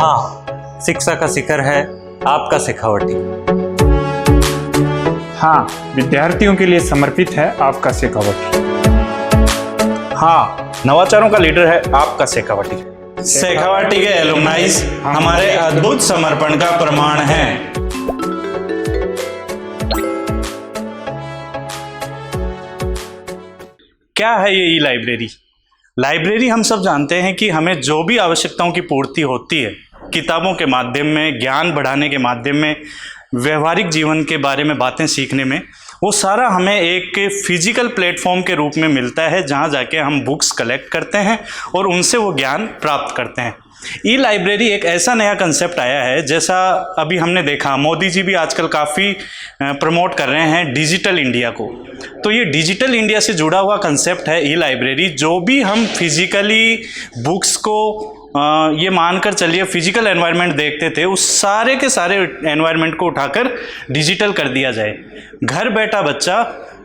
हाँ, शिक्षा का शिखर है आपका शेखावटी। हाँ, विद्यार्थियों के लिए समर्पित है आपका शेखावटी। हाँ, नवाचारों का लीडर है आपका शेखावटी। शेखावटी के एलुमनाइज हमारे अद्भुत समर्पण का प्रमाण हैं। क्या है ये ई लाइब्रेरी? लाइब्रेरी हम सब जानते हैं कि हमें जो भी आवश्यकताओं की पूर्ति होती है, किताबों के माध्यम में, ज्ञान बढ़ाने के माध्यम में, व्यवहारिक जीवन के बारे में बातें सीखने में, वो सारा हमें एक फिजिकल प्लेटफॉर्म के रूप में मिलता है जहाँ जाके हम बुक्स कलेक्ट करते हैं और उनसे वो ज्ञान प्राप्त करते हैं। ई लाइब्रेरी एक ऐसा नया कंसेप्ट आया है, जैसा अभी हमने देखा मोदी जी भी आजकल काफ़ी प्रमोट कर रहे हैं डिजिटल इंडिया को। तो ये डिजिटल इंडिया से जुड़ा हुआ कंसेप्ट है ई लाइब्रेरी। जो भी हम फिजिकली बुक्स को ये मानकर चलिए फिजिकल एनवायरनमेंट देखते थे, उस सारे के सारे एनवायरनमेंट को उठाकर डिजिटल कर दिया जाए, घर बैठा बच्चा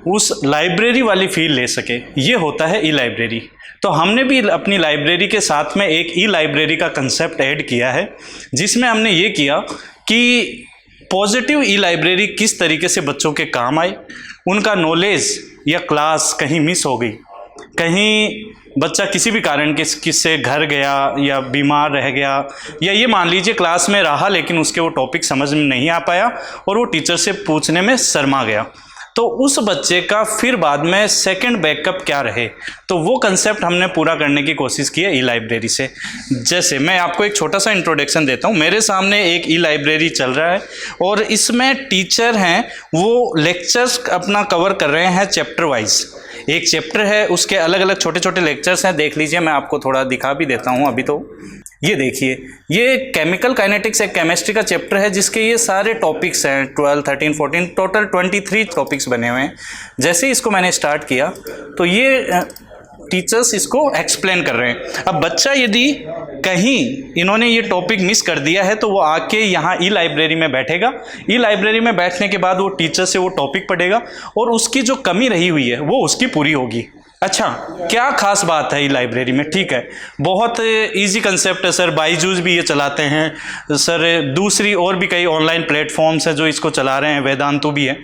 उस लाइब्रेरी वाली फील ले सके। ये होता है ई लाइब्रेरी। तो हमने भी अपनी लाइब्रेरी के साथ में एक ई लाइब्रेरी का कंसेप्ट ऐड किया है, जिसमें हमने ये किया कि पॉजिटिव ई लाइब्रेरी किस तरीके से बच्चों के काम आए। उनका नॉलेज या क्लास कहीं मिस हो गई, कहीं बच्चा किसी भी कारण किससे घर गया या बीमार रह गया, या ये मान लीजिए क्लास में रहा लेकिन उसके वो टॉपिक समझ में नहीं आ पाया और वो टीचर से पूछने में शर्मा गया, तो उस बच्चे का फिर बाद में सेकंड बैकअप क्या रहे। तो वो कंसेप्ट हमने पूरा करने की कोशिश की है ई लाइब्रेरी से। जैसे मैं आपको एक छोटा सा इंट्रोडक्शन देता हूँ। मेरे सामने एक ई लाइब्रेरी चल रहा है और इसमें टीचर हैं, वो लेक्चर्स अपना कवर कर रहे हैं चैप्टर वाइज। एक चैप्टर है, उसके अलग अलग छोटे छोटे लेक्चर्स हैं। देख लीजिए, मैं आपको थोड़ा दिखा भी देता हूँ अभी। तो ये देखिए, ये केमिकल काइनेटिक्स एक केमिस्ट्री का चैप्टर है, जिसके ये सारे टॉपिक्स हैं 12, 13, 14 टोटल 23 टॉपिक्स बने हुए हैं। जैसे ही इसको मैंने स्टार्ट किया तो ये टीचर्स इसको एक्सप्लेन कर रहे हैं। अब बच्चा यदि कहीं इन्होंने ये टॉपिक मिस कर दिया है तो वो आके यहाँ ई लाइब्रेरी में बैठेगा। ई लाइब्रेरी में बैठने के बाद वो टीचर से वो टॉपिक पढ़ेगा और उसकी जो कमी रही हुई है वो उसकी पूरी होगी। अच्छा, क्या खास बात है ई लाइब्रेरी में? ठीक है, बहुत इजी कंसेप्ट है सर। बाईजूस भी ये चलाते हैं सर, दूसरी और भी कई ऑनलाइन प्लेटफॉर्म्स हैं जो इसको चला रहे हैं, वेदांतु भी है।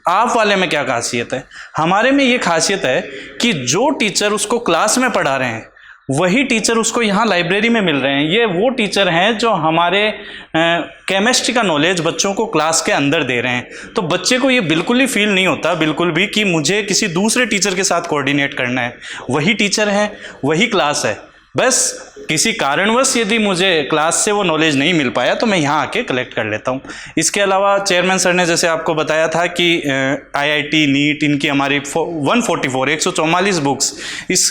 आप वाले में क्या खासियत है? हमारे में ये खासियत है कि जो टीचर उसको क्लास में पढ़ा रहे हैं वही टीचर उसको यहाँ लाइब्रेरी में मिल रहे हैं। ये वो टीचर हैं जो हमारे केमिस्ट्री का नॉलेज बच्चों को क्लास के अंदर दे रहे हैं। तो बच्चे को ये बिल्कुल ही फील नहीं होता बिल्कुल भी कि मुझे किसी दूसरे टीचर के साथ कोऑर्डिनेट करना है। वही टीचर है, वही क्लास है, बस किसी कारणवश यदि मुझे क्लास से वो नॉलेज नहीं मिल पाया तो मैं यहाँ आके कलेक्ट कर लेता हूँ। इसके अलावा चेयरमैन सर ने जैसे आपको बताया था कि आईआईटी, नीट, इनकी हमारी 144 बुक्स इस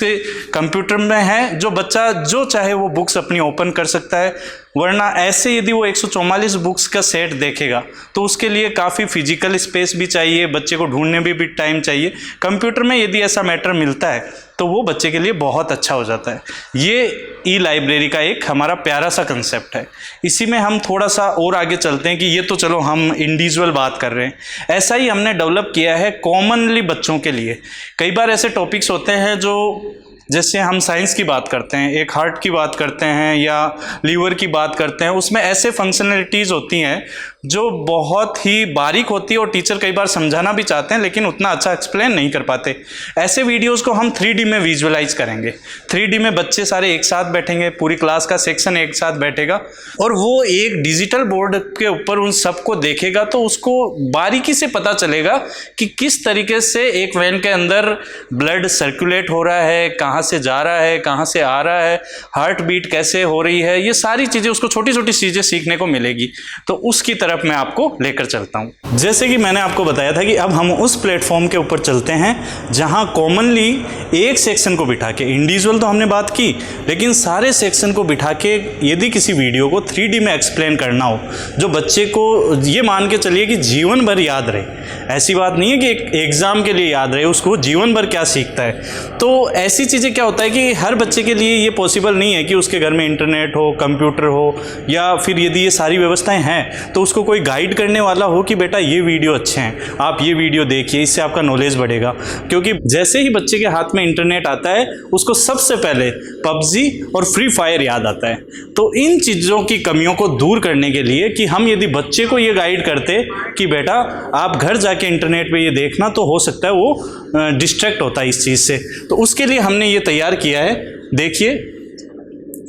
कंप्यूटर में है, जो बच्चा जो चाहे वो बुक्स अपनी ओपन कर सकता है। वरना ऐसे यदि वो 144 बुक्स का सेट देखेगा तो उसके लिए काफ़ी फिजिकल स्पेस भी चाहिए, बच्चे को ढूंढने भी टाइम चाहिए। कंप्यूटर में यदि ऐसा मैटर मिलता है तो वो बच्चे के लिए बहुत अच्छा हो जाता है। ये ई लाइब्रेरी का एक हमारा प्यारा सा कंसेप्ट है। इसी में हम थोड़ा सा और आगे चलते हैं कि ये तो चलो हम इंडिविजुअल बात कर रहे हैं, ऐसा ही हमने डेवलप किया है कॉमनली बच्चों के लिए। कई बार ऐसे टॉपिक्स होते हैं जो, जैसे हम साइंस की बात करते हैं, एक हार्ट की बात करते हैं या लीवर की बात करते हैं, उसमें ऐसे फंक्शनलिटीज़ होती हैं जो बहुत ही बारीक होती है और टीचर कई बार समझाना भी चाहते हैं लेकिन उतना अच्छा एक्सप्लेन नहीं कर पाते। ऐसे वीडियोस को हम 3D में विजुअलाइज करेंगे। 3D में बच्चे सारे एक साथ बैठेंगे, पूरी क्लास का सेक्शन एक साथ बैठेगा और वो एक डिजिटल बोर्ड के ऊपर उन सबको देखेगा तो उसको बारीकी से पता चलेगा कि किस तरीके से एक वेन के अंदर ब्लड सर्कुलेट हो रहा है, कहाँ से जा रहा है, कहाँ से आ रहा है, हार्ट बीट कैसे हो रही है। ये सारी चीज़ें उसको छोटी छोटी चीज़ें सीखने को मिलेगी। तो उसकी तरफ मैं आपको लेकर चलता हूं। जैसे कि मैंने आपको बताया था कि अब हम उस प्लेटफॉर्म के ऊपर चलते हैं जहां कॉमनली एक सेक्शन को बिठा के, इंडिविजुअल तो हमने बात की, लेकिन सारे सेक्शन को बिठा के यदि किसी वीडियो को 3D में एक्सप्लेन करना हो जो बच्चे को ये मान के चलिए कि जीवन भर याद रहे। ऐसी बात नहीं है कि एक एग्जाम के लिए याद रहे, उसको जीवन भर क्या सीखता है। तो ऐसी चीज़ें क्या होता है कि हर बच्चे के लिए ये पॉसिबल नहीं है कि उसके घर में इंटरनेट हो, कंप्यूटर हो, या फिर यदि ये सारी व्यवस्थाएं हैं तो उसको उनको कोई गाइड करने वाला हो कि बेटा ये वीडियो अच्छे हैं, आप ये वीडियो देखिए, इससे आपका नॉलेज बढ़ेगा। क्योंकि जैसे ही बच्चे के हाथ में इंटरनेट आता है उसको सबसे पहले पबजी और फ्री फायर याद आता है। तो इन चीज़ों की कमियों को दूर करने के लिए कि हम यदि बच्चे को ये गाइड करते कि बेटा आप घर जाके इंटरनेट पे ये देखना, तो हो सकता है वो डिस्ट्रैक्ट होता है इस चीज़ से। तो उसके लिए हमने ये तैयार किया है। देखिए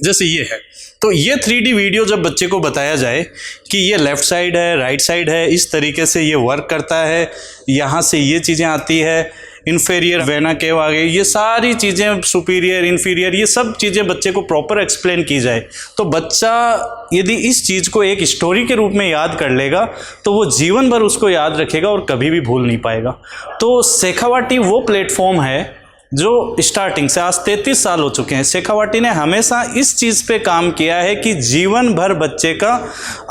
जैसे ये है, तो ये 3D वीडियो जब बच्चे को बताया जाए कि ये लेफ़्ट साइड है, राइट साइड है, इस तरीके से ये वर्क करता है, यहाँ से ये चीज़ें आती है, इन्फीरियर वेना केव आ गई, ये सारी चीज़ें, सुपीरियर, इन्फीरियर, ये सब चीज़ें बच्चे को प्रॉपर एक्सप्लेन की जाए, तो बच्चा यदि इस चीज़ को एक स्टोरी के रूप में याद कर लेगा तो वो जीवन भर उसको याद रखेगा और कभी भी भूल नहीं पाएगा। तो शेखावाटी वो प्लेटफॉर्म है जो स्टार्टिंग से, आज 33 साल हो चुके हैं, शेखावाटी ने हमेशा इस चीज़ पे काम किया है कि जीवन भर बच्चे का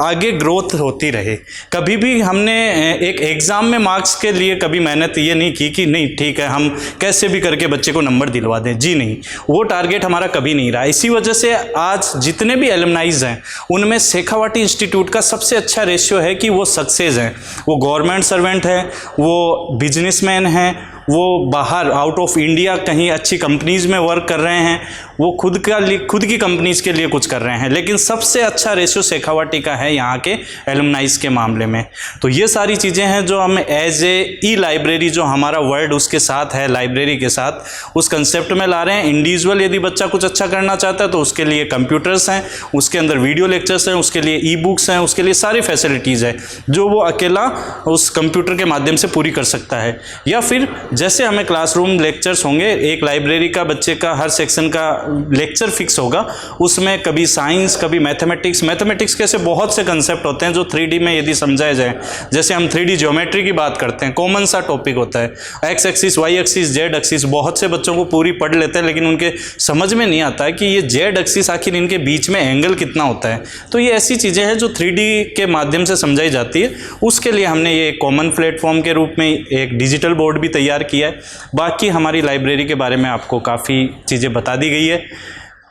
आगे ग्रोथ होती रहे। कभी भी हमने एक एग्ज़ाम में मार्क्स के लिए कभी मेहनत ये नहीं की कि नहीं ठीक है हम कैसे भी करके बच्चे को नंबर दिलवा दें, जी नहीं, वो टारगेट हमारा कभी नहीं रहा। इसी वजह से आज जितने भी एलुमनाइज हैं उनमें शेखावाटी इंस्टीट्यूट का सबसे अच्छा रेशियो है कि वो सक्सेस हैं, वो गवर्नमेंट सर्वेंट है, वो बिजनेसमैन हैं, वो बाहर आउट ऑफ इंडिया कहीं अच्छी कंपनीज़ में वर्क कर रहे हैं, वो खुद की कंपनीज़ के लिए कुछ कर रहे हैं। लेकिन सबसे अच्छा रेशियो शेखावाटी का है यहाँ के एलुमनाइज के मामले में। तो ये सारी चीज़ें हैं जो हम एज ए ई लाइब्रेरी, जो हमारा वर्ड उसके साथ है लाइब्रेरी के साथ, उस कंसेप्ट में ला रहे हैं। इंडिविजुअल यदि बच्चा कुछ अच्छा करना चाहता है तो उसके लिए कंप्यूटर्स हैं, उसके अंदर वीडियो लेक्चर्स हैं, उसके लिए ई बुक्स हैं, उसके लिए सारी फैसिलिटीज़ है जो वो अकेला उस कंप्यूटर के माध्यम से पूरी कर सकता है। या फिर जैसे हमें क्लासरूम लेक्चर्स होंगे, एक लाइब्रेरी का बच्चे का हर सेक्शन का लेक्चर फिक्स होगा, उसमें कभी साइंस, कभी मैथमेटिक्स के ऐसे बहुत से कंसेप्ट होते हैं जो 3D में यदि समझाए जाए। जैसे हम 3D ज्योमेट्री की बात करते हैं, कॉमन सा टॉपिक होता है, x axis, y axis, z axis, बहुत से बच्चों को पूरी पढ़ लेते हैं लेकिन उनके समझ में नहीं आता है कि ये जेड एक्सिस आखिर इनके बीच में एंगल कितना होता है। तो ये ऐसी चीज़ें हैं जो 3D के माध्यम से समझाई जाती है। उसके लिए हमने ये कॉमन प्लेटफॉर्म के रूप में एक डिजिटल बोर्ड भी तैयार किया है। बाकी हमारी लाइब्रेरी के बारे में आपको काफ़ी चीज़ें बता दी गई है।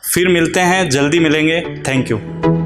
फिर मिलते हैं, जल्दी मिलेंगे। Thank you.